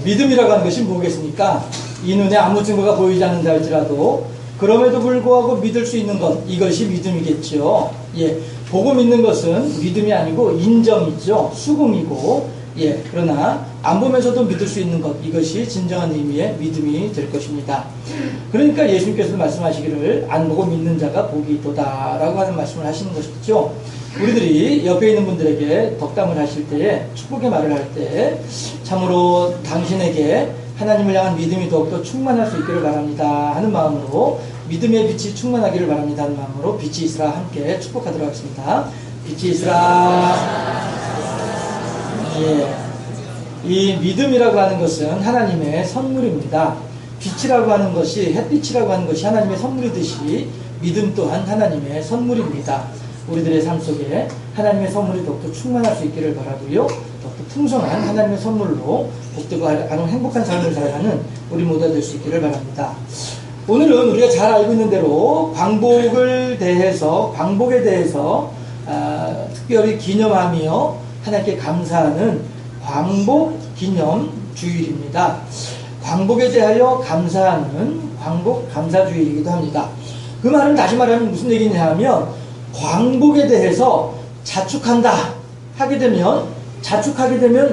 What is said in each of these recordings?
믿음이라고 하는 것이 뭐겠습니까? 이 눈에 아무 증거가 보이지 않는다 할지라도 그럼에도 불구하고 믿을 수 있는 것, 이것이 믿음이겠죠. 예, 보고 믿는 것은 믿음이 아니고 인정이죠. 수긍이고, 예, 그러나 안 보면서도 믿을 수 있는 것, 이것이 진정한 의미의 믿음이 될 것입니다. 그러니까 예수님께서도 말씀하시기를 안 보고 믿는 자가 복이 있도다 라고 하는 말씀을 하시는 것이죠. 우리들이 옆에 있는 분들에게 덕담을 하실 때에, 축복의 말을 할 때 참으로 당신에게 하나님을 향한 믿음이 더욱더 충만할 수 있기를 바랍니다 하는 마음으로, 믿음의 빛이 충만하기를 바랍니다 하는 마음으로 빛이 있으라 함께 축복하도록 하겠습니다. 빛이 있으라. 예, 이 믿음이라고 하는 것은 하나님의 선물입니다. 빛이라고 하는 것이, 햇빛이라고 하는 것이 하나님의 선물이듯이 믿음 또한 하나님의 선물입니다. 우리들의 삶 속에 하나님의 선물이 더욱더 충만할 수 있기를 바라고요, 더욱더 풍성한 하나님의 선물로 복되고 아름 행복한 삶을 살아가는 우리 모두가 될 수 있기를 바랍니다. 오늘은 우리가 잘 알고 있는 대로 광복에 대해서 특별히 기념하며 하나님께 감사하는 광복 기념 주일입니다. 광복에 대하여 감사하는 광복 감사 주일이기도 합니다. 그 말은 다시 말하면 무슨 얘기냐 하면, 광복에 대해서 자축하게 되면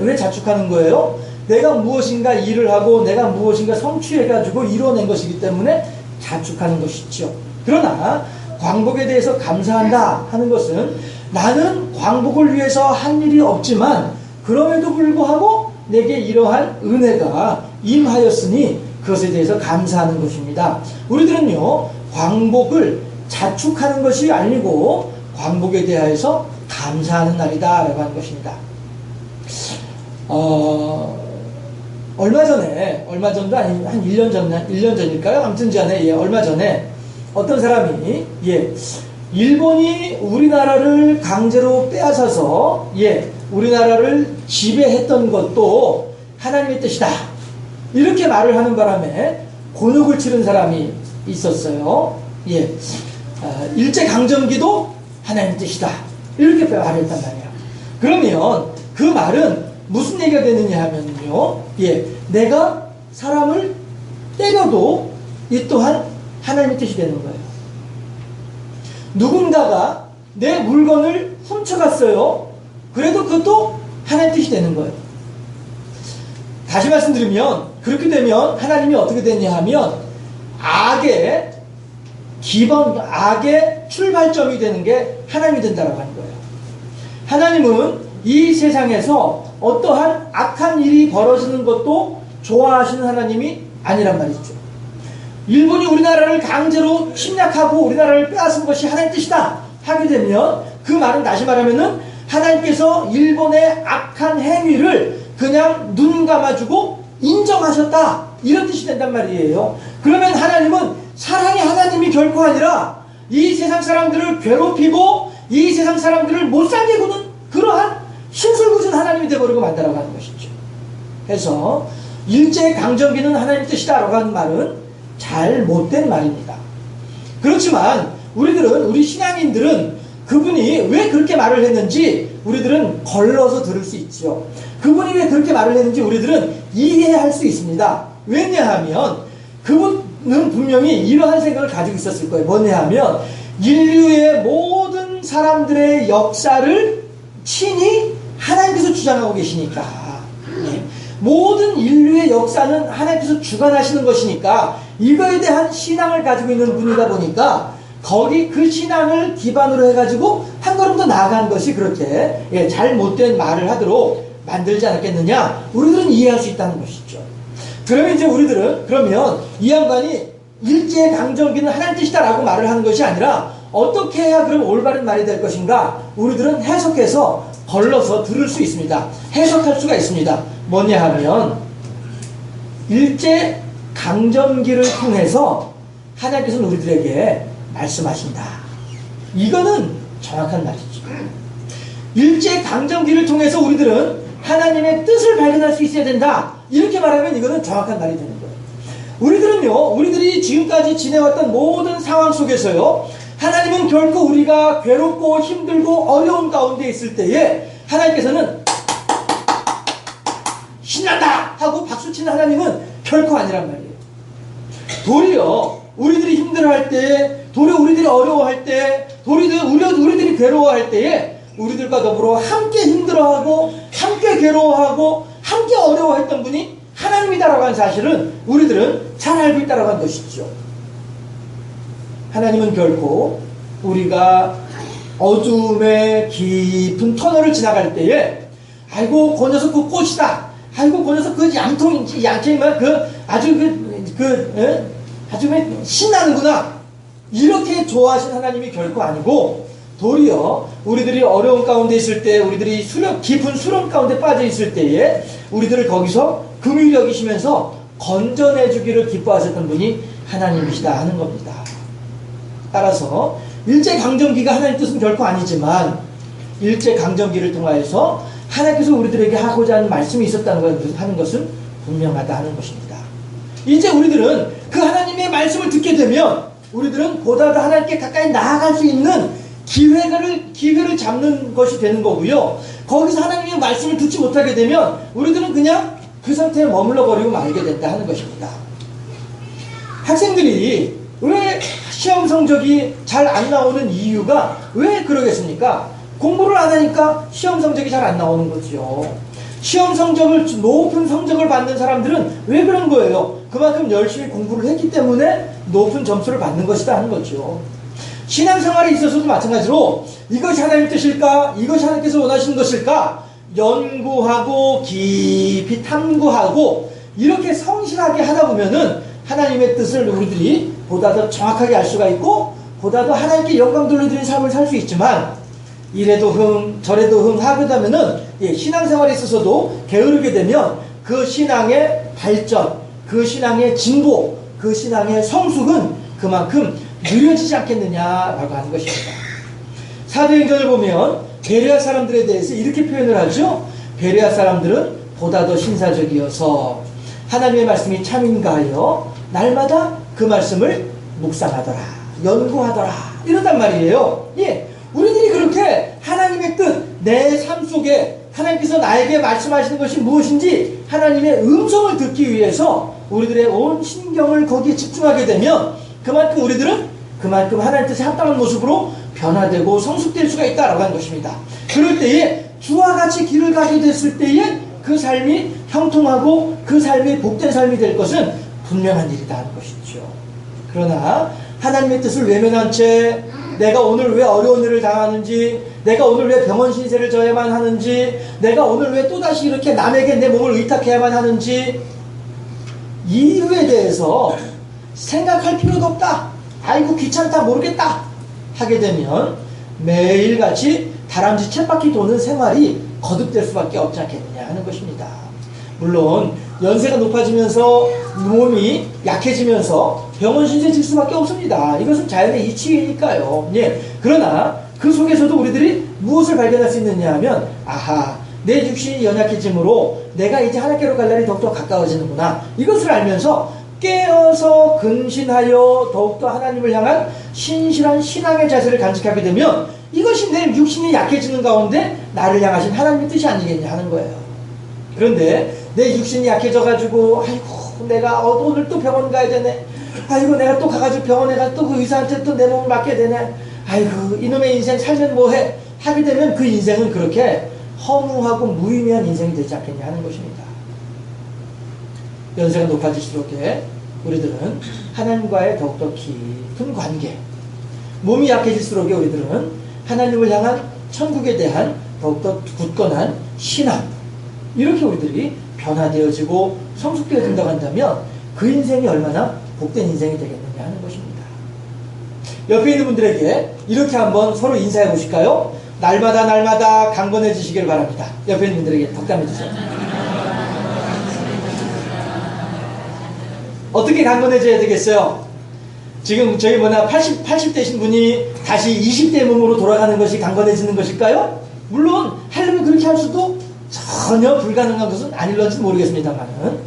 왜 자축하는 거예요? 내가 무엇인가 일을 하고 내가 무엇인가 성취해가지고 이뤄낸 것이기 때문에 자축하는 것이죠. 그러나 광복에 대해서 감사한다 하는 것은, 나는 광복을 위해서 한 일이 없지만 그럼에도 불구하고 내게 이러한 은혜가 임하였으니 그것에 대해서 감사하는 것입니다. 우리들은요, 광복을 자축하는 것이 아니고 광복에 대하여서 감사하는 날이다 라고 하는 것입니다. 얼마 전도 아니, 한 1년 전일까요? 아무튼 얼마 전에 어떤 사람이, 일본이 우리나라를 강제로 빼앗아서, 우리나라를 지배했던 것도 하나님의 뜻이다, 이렇게 말을 하는 바람에 곤욕을 치른 사람이 있었어요. 일제강점기도 하나님의 뜻이다, 이렇게 말했단 말이에요. 그러면 그 말은 무슨 얘기가 되느냐 하면요, 내가 사람을 때려도 이 또한 하나님의 뜻이 되는 거예요. 누군가가 내 물건을 훔쳐갔어요. 그래도 그것도 하나님의 뜻이 되는 거예요. 다시 말씀드리면, 그렇게 되면 하나님이 어떻게 되냐 하면, 악의 출발점이 되는 게 하나님이 된다고 하는 거예요. 하나님은 이 세상에서 어떠한 악한 일이 벌어지는 것도 좋아하시는 하나님이 아니란 말이죠. 일본이 우리나라를 강제로 침략하고 우리나라를 빼앗은 것이 하나님의 뜻이다 하게 되면, 그 말은 다시 말하면은 하나님께서 일본의 악한 행위를 그냥 눈 감아주고 인정하셨다, 이런 뜻이 된단 말이에요. 그러면 하나님은 사랑의 하나님이 결코 아니라 이 세상 사람들을 괴롭히고 이 세상 사람들을 못살게 구는 그러한 신술궂은 하나님이 되어버리고 만다라고 하는 것이죠. 그래서 일제강점기는 하나님의 뜻이다라고 하는 말은 잘못된 말입니다. 그렇지만 우리 신앙인들은 그분이 왜 그렇게 말을 했는지 우리들은 걸러서 들을 수 있죠. 그분이 왜 그렇게 말을 했는지 우리들은 이해할 수 있습니다. 왜냐하면 그분은 분명히 이러한 생각을 가지고 있었을 거예요. 뭐냐하면, 인류의 모든 사람들의 역사를 친히 하나님께서 주장하고 계시니까, 모든 인류의 역사는 하나님께서 주관하시는 것이니까, 이거에 대한 신앙을 가지고 있는 분이다 보니까 그 신앙을 기반으로 해가지고 한 걸음 더 나아간 것이 그렇게 잘못된 말을 하도록 만들지 않았겠느냐, 우리들은 이해할 수 있다는 것이죠. 그러면 이제 우리들은, 그러면 이 양반이 일제강점기는 하나님 뜻이다라고 말을 하는 것이 아니라 어떻게 해야 그럼 올바른 말이 될 것인가, 우리들은 해석해서 걸러서 들을 수 있습니다. 해석할 수가 있습니다. 뭐냐 하면, 일제강점기를 통해서 하나님께서는 우리들에게 말씀하신다, 이거는 정확한 말이죠. 일제강점기를 통해서 우리들은 하나님의 뜻을 발견할 수 있어야 된다, 이렇게 말하면 이거는 정확한 말이 되는 거예요. 우리들이 지금까지 지내왔던 모든 상황 속에서요, 하나님은 결코 우리가 괴롭고 힘들고 어려운 가운데 있을 때에 하나님께서는 신난다, 하고 박수치는 하나님은 결코 아니란 말이에요. 도리어 우리들이 힘들어할 때, 도리어 우리들이 어려워할 때, 우리들이 괴로워할 때에 우리들과 더불어 함께 힘들어하고 함께 괴로워하고 함께 어려워했던 분이 하나님이다라고 하는 사실은 우리들은 잘 알고 있다라고 하는 것이죠. 하나님은 결코 우리가 어둠의 깊은 터널을 지나갈 때에 아이고 그 녀석 그 꽃이다, 아이고 그 녀석 그 양통인지 양청이면 아주 신나는구나, 이렇게 좋아하신 하나님이 결코 아니고, 도리어 우리들이 어려운 가운데 있을 때, 우리들이 깊은 수렁 가운데 빠져 있을 때에 우리들을 거기서 긍휼히 여기시면서 건져내 주기를 기뻐하셨던 분이 하나님이시다 하는 겁니다. 따라서 일제강점기가 하나님 뜻은 결코 아니지만 일제강점기를 통하여서 하나님께서 우리들에게 하고자 하는 말씀이 있었다는 하는 것은 분명하다 하는 것입니다. 이제 우리들은 그 하나님의 말씀을 듣게 되면 우리들은 보다 더 하나님께 가까이 나아갈 수 있는 기회를 잡는 것이 되는 거고요. 거기서 하나님의 말씀을 듣지 못하게 되면 우리들은 그냥 그 상태에 머물러 버리고 말게 된다 하는 것입니다. 학생들이 왜 시험 성적이 잘 안 나오는 이유가 왜 그러겠습니까? 공부를 안 하니까 시험 성적이 잘 안 나오는 거죠. 시험 성적을, 높은 성적을 받는 사람들은 왜 그런 거예요? 그만큼 열심히 공부를 했기 때문에 높은 점수를 받는 것이다 하는 거죠. 신앙생활에 있어서도 마찬가지로 이것이 하나님의 뜻일까? 이것이 하나님께서 원하시는 것일까? 연구하고 깊이 탐구하고 이렇게 성실하게 하다 보면은 하나님의 뜻을 우리들이 보다 더 정확하게 알 수가 있고 보다 더 하나님께 영광 돌려드리는 삶을 살 수 있지만, 이래도 흥 저래도 흥 하려면은 신앙생활에 있어서도 게으르게 되면 그 신앙의 발전, 그 신앙의 진보, 그 신앙의 성숙은 그만큼 느려지지 않겠느냐라고 하는 것입니다. 사도행전을 보면 베레아 사람들에 대해서 이렇게 표현을 하죠. 베레아 사람들은 보다 더 신사적이어서 하나님의 말씀이 참인가 하여 날마다 그 말씀을 묵상하더라, 연구하더라, 이런단 말이에요. 우리들이 그렇게 하나님의 뜻, 내 삶 속에 하나님께서 나에게 말씀하시는 것이 무엇인지 하나님의 음성을 듣기 위해서 우리들의 온 신경을 거기에 집중하게 되면 그만큼 우리들은 그만큼 하나님 뜻에 합당한 모습으로 변화되고 성숙될 수가 있다라고 하는 것입니다. 그럴 때에 주와 같이 길을 가게 됐을 때에 그 삶이 형통하고 그 삶이 복된 삶이 될 것은 분명한 일이다 하는 것이죠. 그러나 하나님의 뜻을 외면한 채 내가 오늘 왜 어려운 일을 당하는지, 내가 오늘 왜 병원 신세를 져야만 하는지, 내가 오늘 왜 또다시 이렇게 남에게 내 몸을 의탁해야만 하는지, 이유에 대해서 생각할 필요도 없다, 아이고 귀찮다, 모르겠다 하게 되면 매일같이 다람쥐 쳇바퀴 도는 생활이 거듭될 수밖에 없지 않겠느냐 하는 것입니다. 물론 연세가 높아지면서 몸이 약해지면서 병원 신세 질 수밖에 없습니다. 이것은 자연의 이치이니까요. 그러나 그 속에서도 우리들이 무엇을 발견할 수 있느냐 하면, 아하, 내 육신이 연약해짐으로 내가 이제 하나님께로 갈 날이 더욱더 가까워지는구나, 이것을 알면서 깨어서 근신하여 더욱더 하나님을 향한 신실한 신앙의 자세를 간직하게 되면 이것이 내 육신이 약해지는 가운데 나를 향하신 하나님의 뜻이 아니겠냐 하는 거예요. 그런데 내 육신이 약해져가지고 아이고 내가 오늘 또 병원 가야 되네, 아이고 내가 또 가가지고 병원에 가서 또 그 의사한테 또 내 몸을 맡게 되네, 아이고 이놈의 인생 살면 뭐해 하게 되면 그 인생은 그렇게 허무하고 무의미한 인생이 되지 않겠냐 하는 것입니다. 연세가 높아질수록 우리들은 하나님과의 더욱더 깊은 관계, 몸이 약해질수록 우리들은 하나님을 향한 천국에 대한 더욱더 굳건한 신앙, 이렇게 우리들이 변화되어지고 성숙되어진다고 한다면 그 인생이 얼마나 복된 인생이 되겠느냐 하는 것입니다. 옆에 있는 분들에게 이렇게 한번 서로 인사해 보실까요? 날마다 날마다 강건해지시길 바랍니다. 옆에 있는 분들에게 덕담해 주세요. 어떻게 강건해져야 되겠어요? 지금 저희 80 되신 분이 다시 20대 몸으로 돌아가는 것이 강건해지는 것일까요? 물론 하려면 그렇게 할 수도 전혀 불가능한 것은 아닐런지 모르겠습니다만은,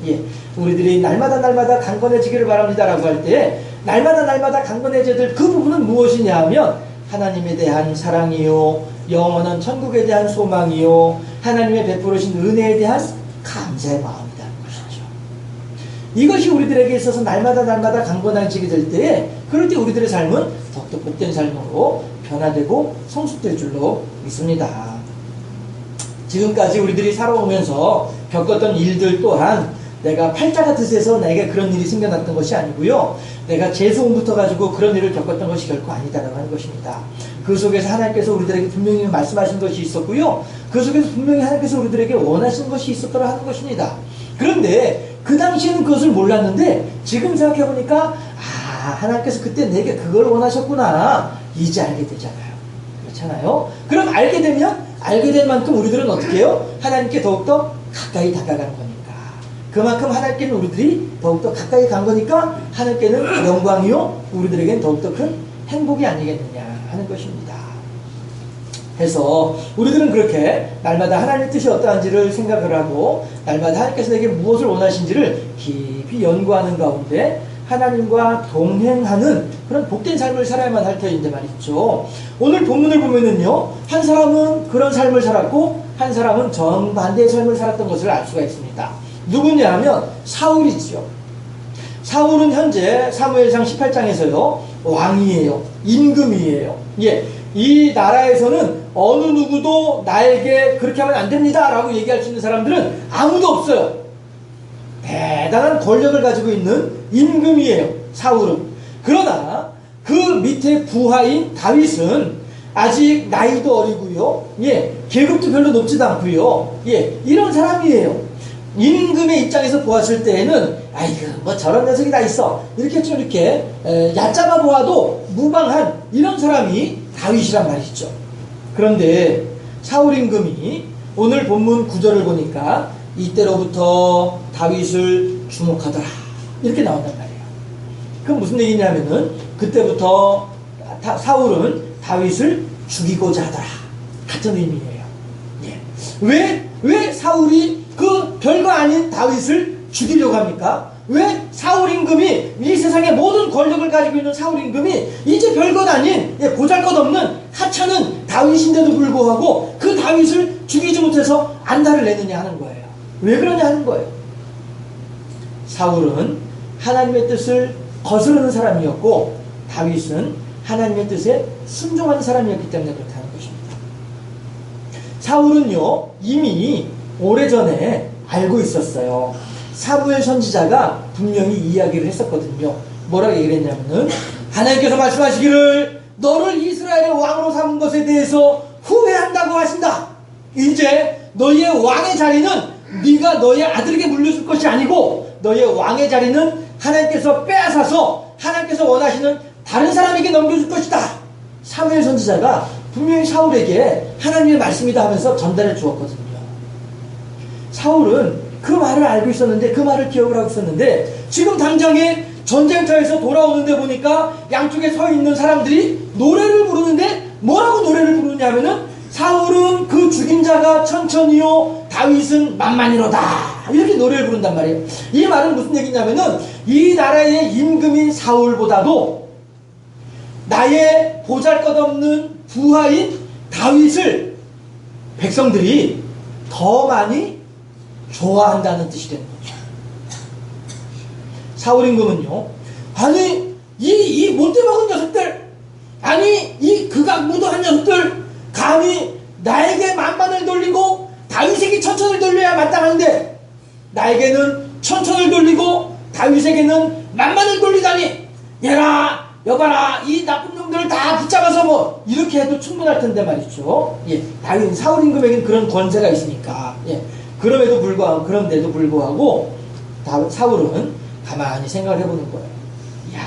우리들이 날마다 날마다 강건해지기를 바랍니다라고 할 때 날마다 날마다 강건해져야 될 그 부분은 무엇이냐 하면 하나님에 대한 사랑이요, 영원한 천국에 대한 소망이요, 하나님의 베풀으신 은혜에 대한 감사의 마음이라는 것이죠. 이것이 우리들에게 있어서 날마다 날마다 강건해지게 될 때에, 그럴 때 우리들의 삶은 더욱더 복된 삶으로 변화되고 성숙될 줄로 믿습니다. 지금까지 우리들이 살아오면서 겪었던 일들 또한 내가 팔자가 드세서 내게 그런 일이 생겨났던 것이 아니고요, 내가 재수운부터 가지고 그런 일을 겪었던 것이 결코 아니다라고 하는 것입니다. 그 속에서 하나님께서 우리들에게 분명히 말씀하신 것이 있었고요, 그 속에서 분명히 하나님께서 우리들에게 원하시는 것이 있었더라 하는 것입니다. 그런데 그 당시에는 그것을 몰랐는데 지금 생각해보니까 하나님께서 그때 내게 그걸 원하셨구나, 이제 알게 되잖아요. 그렇잖아요. 그럼 알게 되면 알게 된 만큼 우리들은 어떻게 해요? 하나님께 더욱더 가까이 다가가는 거니까. 그만큼 하나님께는 우리들이 더욱더 가까이 간 거니까 하나님께는 영광이요, 우리들에게는 더욱더 큰 행복이 아니겠느냐 하는 것입니다. 해서 우리들은 그렇게 날마다 하나님의 뜻이 어떠한지를 생각을 하고 날마다 하나님께서 내게 무엇을 원하신지를 깊이 연구하는 가운데 하나님과 동행하는 그런 복된 삶을 살아야만 할 터인데 말이죠. 오늘 본문을 보면은요, 한 사람은 그런 삶을 살았고 한 사람은 정반대의 삶을 살았던 것을 알 수가 있습니다. 누구냐 하면 사울이지요. 사울은 현재 사무엘상 18장에서요 왕이에요. 임금이에요. 예, 이 나라에서는 어느 누구도 나에게 그렇게 하면 안 됩니다 라고 얘기할 수 있는 사람들은 아무도 없어요. 대단한 권력을 가지고 있는 임금이에요, 사울은. 그러나 그 밑에 부하인 다윗은 아직 나이도 어리고요, 예, 계급도 별로 높지도 않고요, 예, 이런 사람이에요. 임금의 입장에서 보았을 때에는 아이고 뭐 저런 녀석이 다 있어, 이렇게 좀 이렇게 얕잡아 보아도 무방한 이런 사람이 다윗이란 말이죠. 그런데 사울 임금이 오늘 본문 9절을 보니까 이때로부터 다윗을 주목하더라 이렇게 나온단 말이에요. 그럼 무슨 얘기냐면은 그때부터 사울은 다윗을 죽이고자 하더라 같은 의미예요. 예. 왜 사울이 그 별거 아닌 다윗을 죽이려고 합니까? 왜 사울 임금이, 이 세상의 모든 권력을 가지고 있는 사울 임금이 이제 별것 아닌 보잘것없는 하찮은 다윗인데도 불구하고 그 다윗을 죽이지 못해서 안달을 내느냐 하는 거예요. 왜 그러냐 하는 거예요. 사울은 하나님의 뜻을 거스르는 사람이었고 다윗은 하나님의 뜻에 순종하는 사람이었기 때문에 그렇다는 것입니다. 사울은요 이미 오래전에 알고 있었어요. 사무엘 선지자가 분명히 이야기를 했었거든요. 뭐라고 얘기를 했냐면은 하나님께서 말씀하시기를 너를 이스라엘의 왕으로 삼은 것에 대해서 후회한다고 하신다. 이제 너의 왕의 자리는 네가 너의 아들에게 물려줄 것이 아니고 너의 왕의 자리는 하나님께서 빼앗아서 하나님께서 원하시는 다른 사람에게 넘겨줄 것이다. 사무엘 선지자가 분명히 사울에게 하나님의 말씀이다 하면서 전달해 주었거든요. 사울은 그 말을 알고 있었는데, 그 말을 기억을 하고 있었는데, 지금 당장에 전쟁터에서 돌아오는데 보니까 양쪽에 서 있는 사람들이 노래를 부르는데 뭐라고 노래를 부르냐면은 사울은 그 죽인 자가 천천히요 다윗은 만만이로다 이렇게 노래를 부른단 말이에요. 이 말은 무슨 얘기냐면은 이 나라의 임금인 사울보다도 나의 보잘것없는 부하인 다윗을 백성들이 더 많이 좋아한다는 뜻이 되는 거죠. 사울 임금은요, 아니 이 못돼먹은 녀석들, 아니 이 극악무도한 녀석들 감히 나에게 만만을 돌리고 다윗에게 천천을 돌려야 마땅한데 나에게는 천천을 돌리고 다윗에게는 만만을 돌리다니, 얘라 여봐라 이 나쁜 놈들을 다 붙잡아서 뭐 이렇게 해도 충분할 텐데 말이죠. 예, 다윗 사울 임금에게는 그런 권세가 있으니까. 예, 그런데도 불구하고 사울은 가만히 생각을 해보는 거예요. 이야,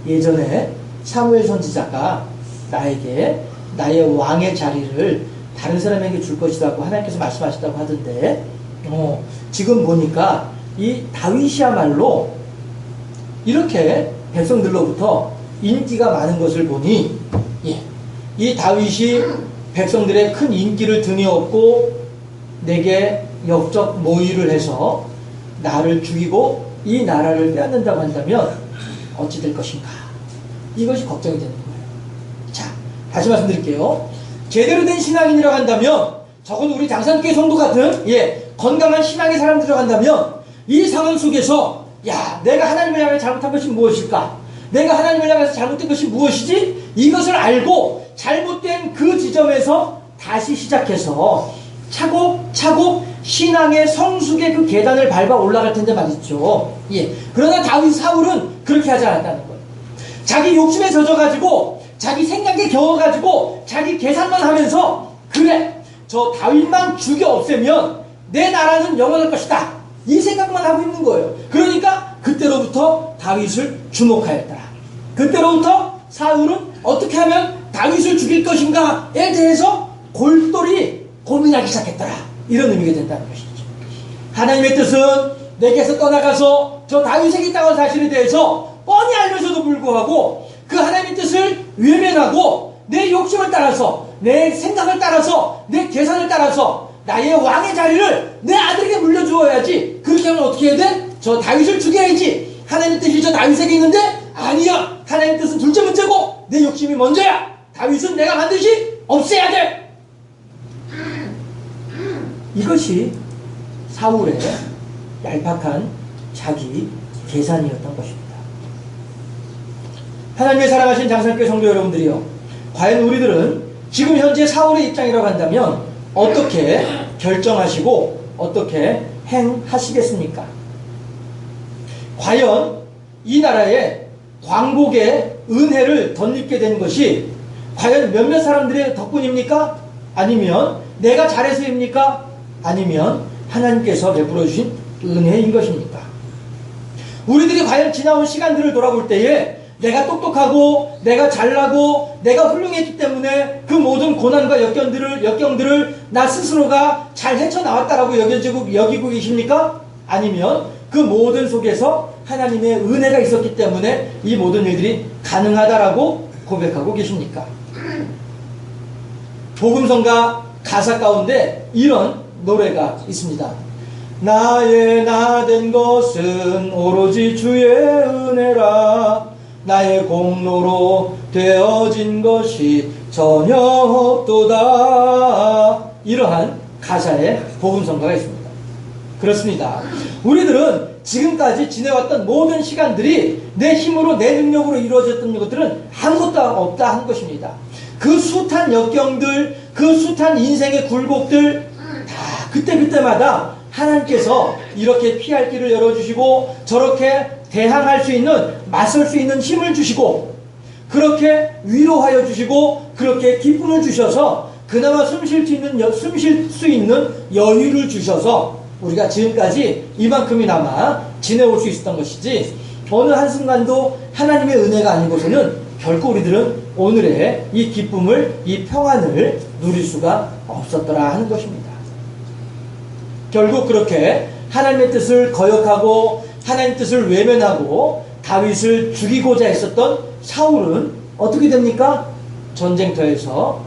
예전에 사무엘 선지자가 나에게 나의 왕의 자리를 다른 사람에게 줄 것이라고 하나님께서 말씀하셨다고 하던데, 지금 보니까 이 다윗이야말로 이렇게 백성들로부터 인기가 많은 것을 보니, 예, 이 다윗이 백성들의 큰 인기를 등에 업고 내게 역적 모의를 해서 나를 죽이고 이 나라를 빼앗는다고 한다면 어찌 될 것인가, 이것이 걱정이 되는 거예요. 자, 다시 말씀드릴게요. 제대로 된 신앙인이라고 한다면, 적어도 우리 장산교회 성도 같은 건강한 신앙의 사람들이라고 한다면 이 상황 속에서 야, 내가 하나님을 향해 잘못한 것이 무엇일까? 내가 하나님을 향해서 잘못된 것이 무엇이지? 이것을 알고 잘못된 그 지점에서 다시 시작해서 차곡차곡 신앙의 성숙의 그 계단을 밟아 올라갈 텐데 말이죠. 예. 그러나 사울은 그렇게 하지 않았다는 거예요. 자기 욕심에 젖어가지고 자기 생각에 겨워가지고 자기 계산만 하면서 그래, 저 다윗만 죽여 없애면 내 나라는 영원할 것이다, 이 생각만 하고 있는 거예요. 그러니까 그때로부터 다윗을 주목하였더라. 그때로부터 사울은 어떻게 하면 다윗을 죽일 것인가에 대해서 골똘히 고민하기 시작했더라. 이런 의미가 된다는 것이죠. 하나님의 뜻은 내게서 떠나가서 저 다윗에게 있다는 사실에 대해서 뻔히 알면서도 불구하고 그 하나님의 뜻을 외면하고 내 욕심을 따라서, 내 생각을 따라서, 내 계산을 따라서 나의 왕의 자리를 내 아들에게 물려주어야지. 그렇게 하면 어떻게 해야 돼? 저 다윗을 죽여야지. 하나님의 뜻이 저 다윗에게 있는데 아니야, 하나님의 뜻은 둘째 문제고 내 욕심이 먼저야. 다윗은 내가 반드시 없애야 돼. 이것이 사울의 얄팍한 자기 계산이었던 것입니다. 하나님의 사랑하신 장성교회 성도 여러분들이요, 과연 우리들은 지금 현재 사울의 입장이라고 한다면 어떻게 결정하시고 어떻게 행하시겠습니까? 과연 이 나라에 광복의 은혜를 덧입게 된 것이 과연 몇몇 사람들의 덕분입니까? 아니면 내가 잘해서입니까? 아니면 하나님께서 베풀어 주신 은혜인 것입니까? 우리들이 과연 지나온 시간들을 돌아볼 때에 내가 똑똑하고 내가 잘나고 내가 훌륭했기 때문에 그 모든 고난과 역경들을 나 스스로가 잘 헤쳐나왔다라고 여기고 계십니까? 아니면 그 모든 속에서 하나님의 은혜가 있었기 때문에 이 모든 일들이 가능하다라고 고백하고 계십니까? 복음성가 가사 가운데 이런 노래가 있습니다. 나의 나된 것은 오로지 주의 은혜라, 나의 공로로 되어진 것이 전혀 없도다. 이러한 가사의 복음성가가 있습니다. 그렇습니다. 우리들은 지금까지 지내왔던 모든 시간들이 내 힘으로 내 능력으로 이루어졌던 것들은 아무것도 없다 하는 것입니다. 그 숱한 역경들, 그 숱한 인생의 굴곡들 다 그때마다 하나님께서 이렇게 피할 길을 열어주시고 저렇게 대항할 수 있는, 맞설 수 있는 힘을 주시고 그렇게 위로하여 주시고 그렇게 기쁨을 주셔서 그나마 숨 쉴 수 있는 여유를 주셔서 우리가 지금까지 이만큼이나마 지내올 수 있었던 것이지, 어느 한순간도 하나님의 은혜가 아니고서는 결코 우리들은 오늘의 이 기쁨을, 이 평안을 누릴 수가 없었더라 하는 것입니다. 결국 그렇게 하나님의 뜻을 거역하고 하나님의 뜻을 외면하고 다윗을 죽이고자 했었던 사울은 어떻게 됩니까? 전쟁터에서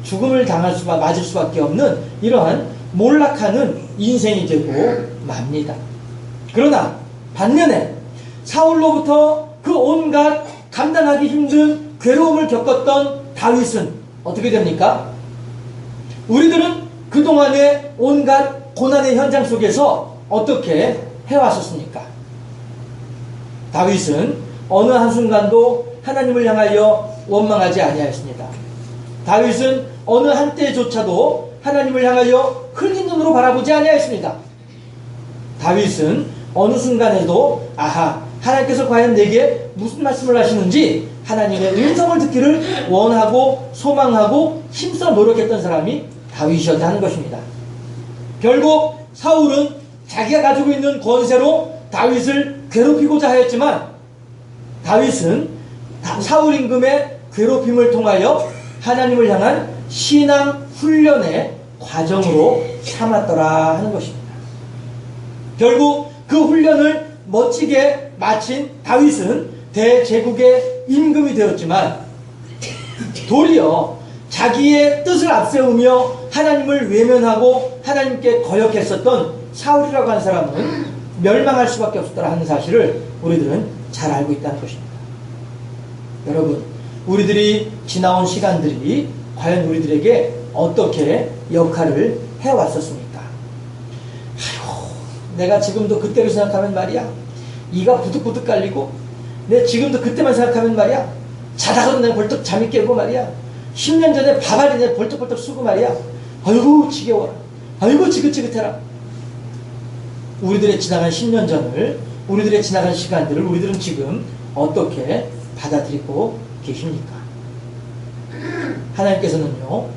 죽음을 맞을 수밖에 없는 이러한 몰락하는 인생이 되고 맙니다. 그러나 반면에 사울로부터 그 온갖 감당하기 힘든 괴로움을 겪었던 다윗은 어떻게 됩니까? 우리들은 그동안의 온갖 고난의 현장 속에서 어떻게 해왔었습니까? 다윗은 어느 한순간도 하나님을 향하여 원망하지 아니하였습니다. 다윗은 어느 한때조차도 하나님을 향하여 흘린 눈으로 바라보지 아니하였습니다. 다윗은 어느 순간에도 아하, 하나님께서 과연 내게 무슨 말씀을 하시는지 하나님의 음성을 듣기를 원하고 소망하고 힘써 노력했던 사람이 다윗이었다 하는 것입니다. 결국 사울은 자기가 가지고 있는 권세로 다윗을 괴롭히고자 하였지만 다윗은 사울 임금의 괴롭힘을 통하여 하나님을 향한 신앙 훈련의 과정으로 삼았더라 하는 것입니다. 결국 그 훈련을 멋지게 마친 다윗은 대제국의 임금이 되었지만 도리어 자기의 뜻을 앞세우며 하나님을 외면하고 하나님께 거역했었던 사울이라고 하는 사람은 멸망할 수밖에 없었더라 하는 사실을 우리들은 잘 알고 있다는 것입니다. 여러분, 우리들이 지나온 시간들이 과연 우리들에게 어떻게 역할을 해왔었습니까? 아이고, 내가 지금도 그때를 생각하면 말이야, 이가 부득부득 깔리고, 내 지금도 그때만 생각하면 말이야, 자다가도 내 벌떡 잠이 깨고 말이야, 10년 전에 밥알이 내 벌떡벌떡 쓰고 말이야, 아이고 지겨워라, 아이고 지긋지긋해라. 우리들의 지나간 10년 전을, 우리들의 지나간 시간들을 우리들은 지금 어떻게 받아들이고 계십니까? 하나님께서는요,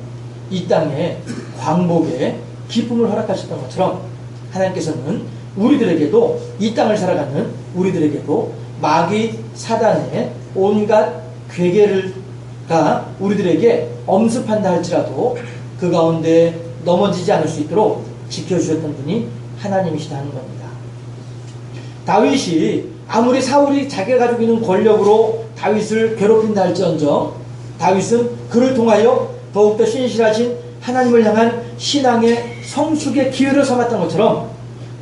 이 땅에 광복의 기쁨을 허락하셨던 것처럼 하나님께서는 우리들에게도, 이 땅을 살아가는 우리들에게도 마귀 사단의 온갖 괴계가 우리들에게 엄습한다 할지라도 그 가운데 넘어지지 않을 수 있도록 지켜주셨던 분이 하나님이시다 하는 겁니다. 다윗이 아무리 사울이 자기가 가지고 있는 권력으로 다윗을 괴롭힌다 할지언정 다윗은 그를 통하여 더욱더 신실하신 하나님을 향한 신앙의 성숙의 기회를 삼았던 것처럼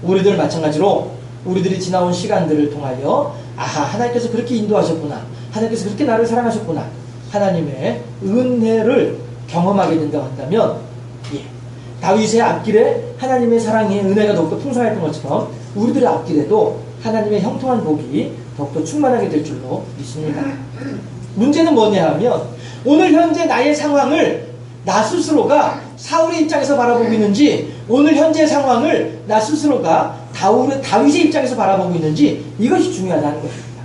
우리들 마찬가지로 우리들이 지나온 시간들을 통하여 아하, 하나님께서 그렇게 인도하셨구나, 하나님께서 그렇게 나를 사랑하셨구나, 하나님의 은혜를 경험하게 된다고 한다면, 예, 다윗의 앞길에 하나님의 사랑의 은혜가 더욱더 풍성했던 것처럼 우리들의 앞길에도 하나님의 형통한 복이 더욱더 충만하게 될 줄로 믿습니다. 문제는 뭐냐 하면 오늘 현재 나의 상황을 나 스스로가 사울의 입장에서 바라보고 있는지, 오늘 현재 상황을 나 스스로가 다윗의 입장에서 바라보고 있는지, 이것이 중요하다는 것입니다.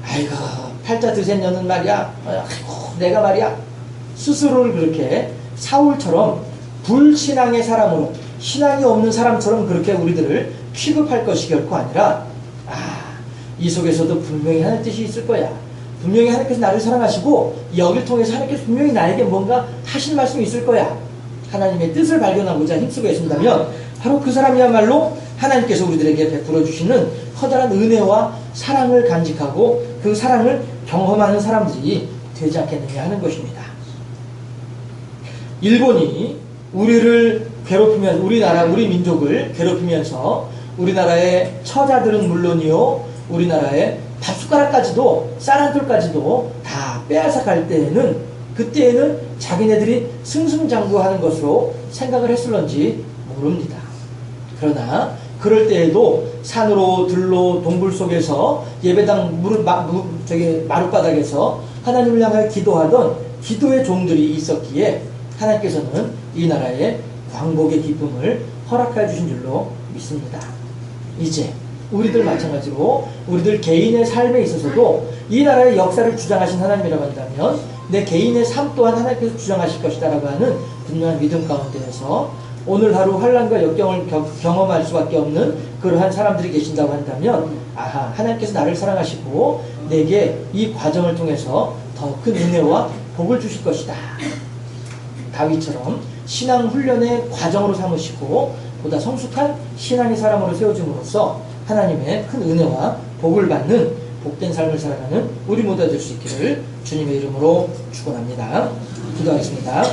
아이고 팔자 드센 년은 말이야, 아이고 내가 말이야, 스스로를 그렇게 사울처럼 불신앙의 사람으로, 신앙이 없는 사람처럼 그렇게 우리들을 취급할 것이 결코 아니라, 이 속에서도 분명히 하나님 뜻이 있을 거야. 분명히 하나님께서 나를 사랑하시고 여기를 통해서 하나님께서 분명히 나에게 뭔가 하신 말씀이 있을 거야. 하나님의 뜻을 발견하고자 힘쓰고 계신다면 바로 그 사람이야말로 하나님께서 우리들에게 베풀어 주시는 커다란 은혜와 사랑을 간직하고 그 사랑을 경험하는 사람들이 되지 않겠느냐 하는 것입니다. 일본이 우리를 괴롭히면, 우리나라, 우리 민족을 괴롭히면서 우리나라의 처자들은 물론이요, 우리나라의 밥숟가락까지도, 쌀 한 톨까지도 다 빼앗아 갈 때에는, 그때에는 자기네들이 승승장구하는 것으로 생각을 했을런지 모릅니다. 그러나 그럴 때에도 산으로 들로 동굴 속에서 예배당 마룻바닥에서 하나님을 향하여 기도하던 기도의 종들이 있었기에 하나님께서는 이 나라에 광복의 기쁨을 허락해 주신 줄로 믿습니다. 이제 우리들 마찬가지로 우리들 개인의 삶에 있어서도 이 나라의 역사를 주장하신 하나님이라고 한다면 내 개인의 삶 또한 하나님께서 주장하실 것이다 라고 하는 분명한 믿음 가운데에서 오늘 하루 환난과 역경을 경험할 수밖에 없는 그러한 사람들이 계신다고 한다면, 아하, 하나님께서 나를 사랑하시고 내게 이 과정을 통해서 더 큰 은혜와 복을 주실 것이다. 다윗처럼 신앙 훈련의 과정으로 삼으시고 보다 성숙한 신앙의 사람으로 세워짐으로써 하나님의 큰 은혜와 복을 받는 복된 삶을 살아가는 우리 모두가 될 수 있기를 주님의 이름으로 축원합니다. 기도하겠습니다.